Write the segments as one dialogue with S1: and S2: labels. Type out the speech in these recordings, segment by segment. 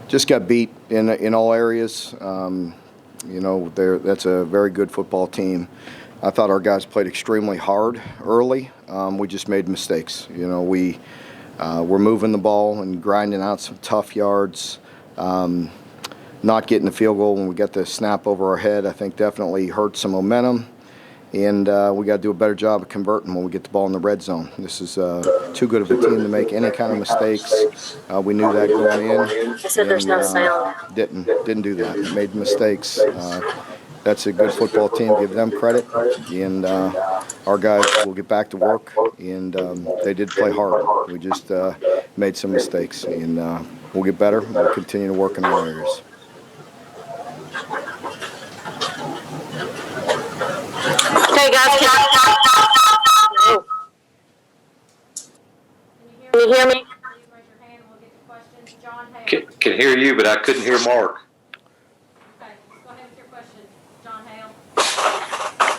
S1: just got beat in all areas. That's a very good football team. I thought our guys played extremely hard early. We just made mistakes. We're moving the ball and grinding out some tough yards. Not getting the field goal when we got the snap over our head, I think definitely hurt some momentum. And we got to do a better job of converting when we get the ball in the red zone. This is too good of a team to make any kind of mistakes. We knew that going in.
S2: I said there's no sound.
S1: Didn't do that. Made mistakes. That's a good football team. Give them credit. And our guys will get back to work. And they did play hard. We just made some mistakes. And we'll get better. We'll continue to work in our areas.
S2: Hey guys, can you hear me?
S3: Can hear you, but I couldn't hear Mark.
S4: Okay, go ahead with your question, John Hale.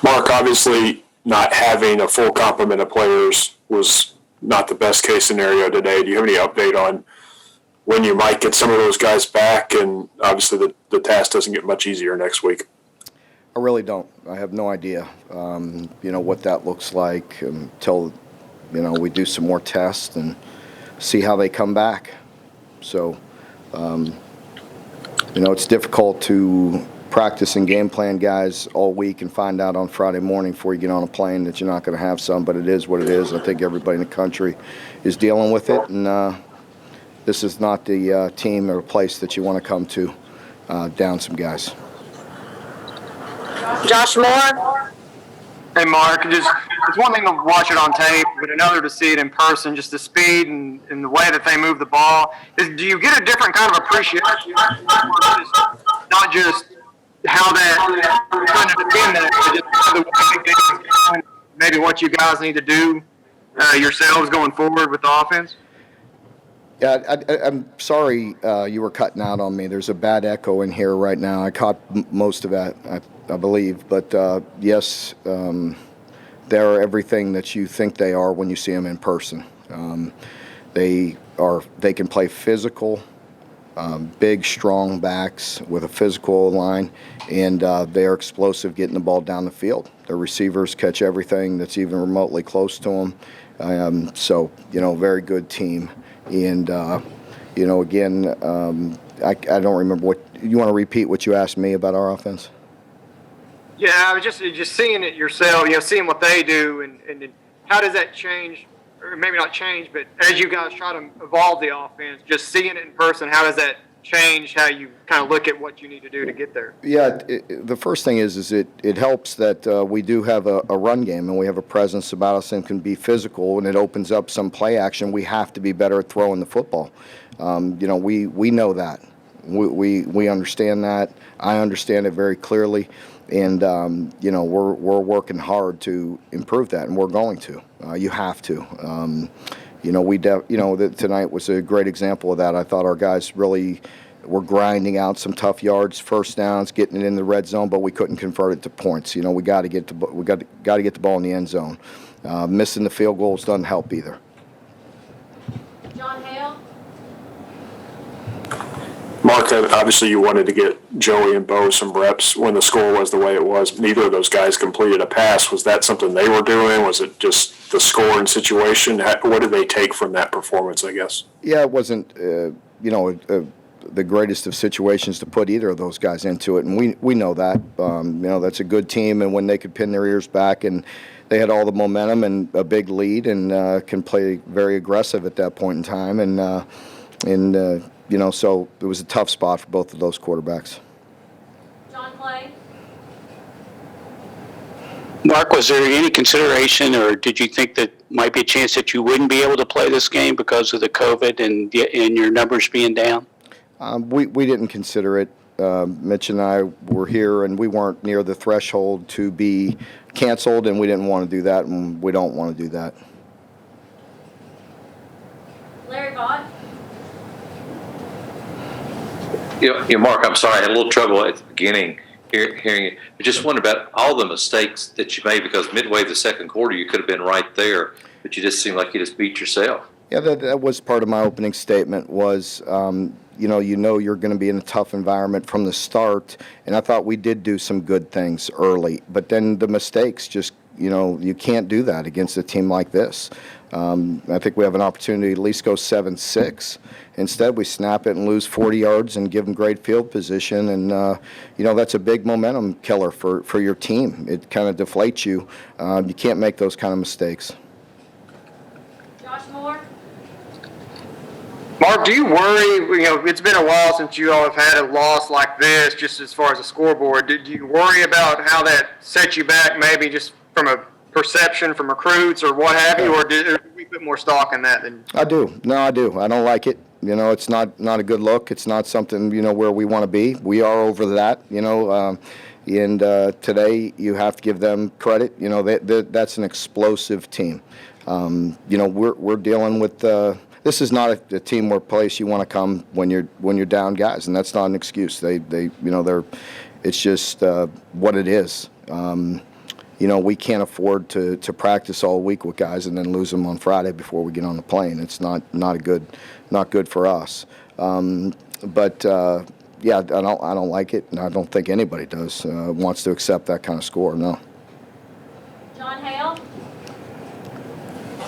S5: Mark, obviously not having a full complement of players was not the best case scenario today. Do you have any update on when you might get some of those guys back? And obviously the task doesn't get much easier next week.
S1: I really don't. I have no idea, what that looks like until, we do some more tests and see how they come back. So, it's difficult to practice and game plan guys all week and find out on Friday morning before you get on a plane that you're not going to have some, but it is what it is. I think everybody in the country is dealing with it, and this is not the team or place that you want to come to down some guys.
S2: Josh Moore?
S6: Hey, Mark, it's one thing to watch it on tape, but another to see it in person, just the speed and the way that they move the ball. Do you get a different kind of appreciation? Not just how that trying to defend that, but just the way the game is going, maybe what you guys need to do yourselves going forward with the offense?
S1: Yeah, I'm sorry you were cutting out on me. There's a bad echo in here right now. I caught most of that, I believe. But yes, they're everything that you think they are when you see them in person. They can play physical, big, strong backs with a physical line, and they're explosive getting the ball down the field. Their receivers catch everything that's even remotely close to them. Very good team. And, again, I don't remember what – you want to repeat what you asked me about our offense?
S6: Yeah, I was just seeing it yourself, seeing what they do, and how does that change, or maybe not change, but as you guys try to evolve the offense, just seeing it in person, how does that change how you kind of look at what you need to do to get there?
S1: Yeah, the first thing is it helps that we do have a run game and we have a presence about us and can be physical, and it opens up some play action. We have to be better at throwing the football. We know that. We understand that. I understand it very clearly, and we're working hard to improve that, and we're going to. You have to. Tonight was a great example of that. I thought our guys really were grinding out some tough yards, first downs, getting it in the red zone, but we couldn't convert it to points. We got to get the ball in the end zone. Missing the field goals doesn't help either.
S4: John Hale.
S5: Mark, obviously you wanted to get Joey and Bo some reps when the score was the way it was. Neither of those guys completed a pass. Was that something they were doing? Was it just the score and situation? What did they take from that performance, I guess?
S1: Yeah, it wasn't, the greatest of situations to put either of those guys into it, and we know that. That's a good team, and when they could pin their ears back, and they had all the momentum and a big lead, and can play very aggressive at that point in time, so it was a tough spot for both of those quarterbacks.
S4: John Clay.
S7: Mark, was there any consideration, or did you think that might be a chance that you wouldn't be able to play this game because of the COVID and your numbers being down?
S1: We didn't consider it. Mitch and I were here, and we weren't near the threshold to be canceled, and we didn't want to do that, and we don't want to do that.
S4: Larry Vaught.
S3: Mark, I'm sorry, I had a little trouble at the beginning hearing you. I just wondered about all the mistakes that you made, because midway the second quarter you could have been right there, but you just seemed like you just beat yourself.
S1: Yeah, that was part of my opening statement was, you know you're going to be in a tough environment from the start. And I thought we did do some good things early, but then the mistakes just, you can't do that against a team like this. I think we have an opportunity to at least go 7-6. Instead, we snap it and lose 40 yards and give them great field position. And, that's a big momentum killer for your team. It kind of deflates you. You can't make those kind of mistakes.
S4: Josh Moore?
S6: Mark, do you worry, it's been a while since you all have had a loss like this, just as far as the scoreboard. Do you worry about how that sets you back, maybe just from a perception from recruits or what have you, or do we put more stock in that than?
S1: I do. No, I do. I don't like it. It's not a good look. It's not something, where we want to be. We are over that, and today you have to give them credit. That's an explosive team. We're dealing with, this is not a team or place you want to come when you're down guys, and that's not an excuse. It's just what it is. We can't afford to practice all week with guys and then lose them on Friday before we get on the plane. It's not good for us. Yeah, I don't like it, and I don't think anybody does wants to accept that kind of score. No.
S4: John Hale?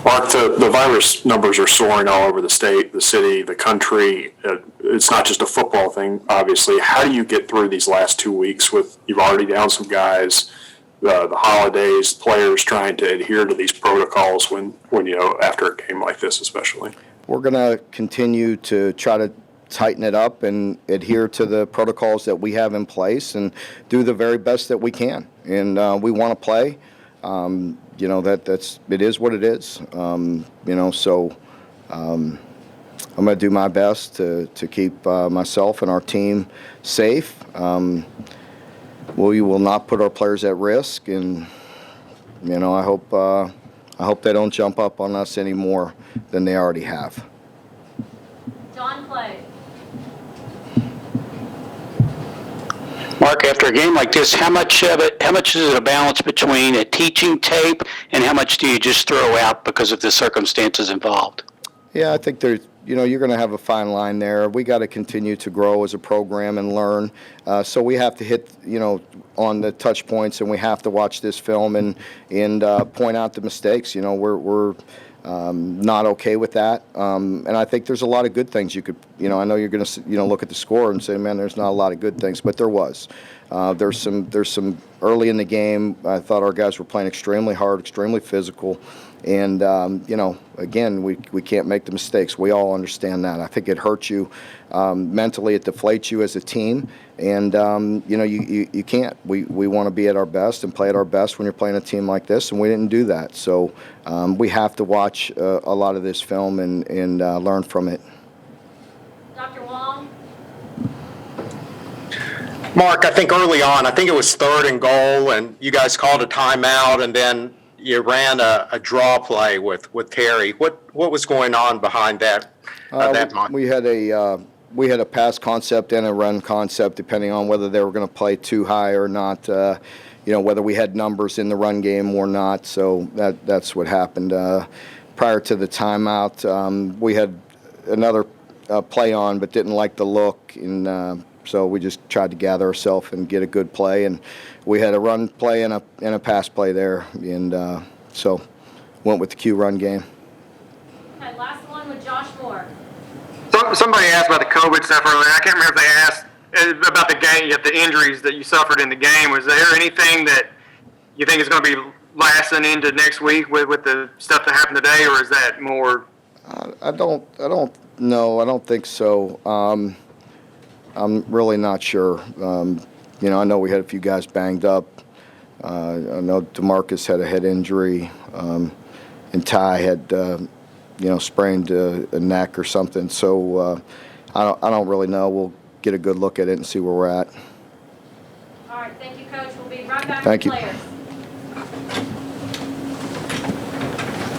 S5: Mark, the virus numbers are soaring all over the state, the city, the country. It's not just a football thing, obviously. How do you get through these last 2 weeks with, you've already down some guys, the holidays, players trying to adhere to these protocols when after a game like this especially? We're
S1: going to continue to try to tighten it up and adhere to the protocols that we have in place and do the very best that we can. And we want to play. It is what it is. So I'm going to do my best to keep myself and our team safe. We will not put our players at risk, and I hope they don't jump up on us any more than they already have.
S4: John Clay?
S7: Mark, after a game like this, how much is it a balance between a teaching tape and how much do you just throw out because of the circumstances involved?
S1: Yeah, I think there's, you're going to have a fine line there. We got to continue to grow as a program and learn. So we have to hit, on the touch points, and we have to watch this film and point out the mistakes. We're not okay with that. And I think there's a lot of good things you could, I know you're going to, look at the score and say, man, there's not a lot of good things, but there was. There's some early in the game. I thought our guys were playing extremely hard, extremely physical. And, again, we can't make the mistakes. We all understand that. I think it hurts you mentally. It deflates you as a team. And, you can't. We want to be at our best and play at our best when you're playing a team like this, and we didn't do that. So we have to watch a lot of this film and learn from it.
S4: Dr. Wong?
S8: Mark, I think early on, I think it was 3rd and goal, and you guys called a timeout, and then you ran a draw play with Terry. What was going on behind that?
S1: We had a pass concept and a run concept, depending on whether they were going to play too high or not. Whether we had numbers in the run game or not. So that's what happened. Prior to the timeout, we had another play on, but didn't like the look, and so we just tried to gather ourselves and get a good play. And we had a run play and a pass play there, and so went with the Q run game.
S4: Okay, last one with Josh Moore.
S6: Somebody asked about the COVID stuff earlier. I can't remember if they asked about the game, the injuries that you suffered in the game. Was there anything that you think is going to be lasting into next week with the stuff that happened today, or is that more?
S1: I don't know. I don't think so. I'm really not sure. I know we had a few guys banged up. I know DeMarcus had a head injury, and Ty had, sprained a neck or something. So I don't really know. We'll get a good look at it and see where we're at.
S4: All right, thank you, Coach. We'll be right back
S1: Thank
S4: with
S1: you.
S4: players.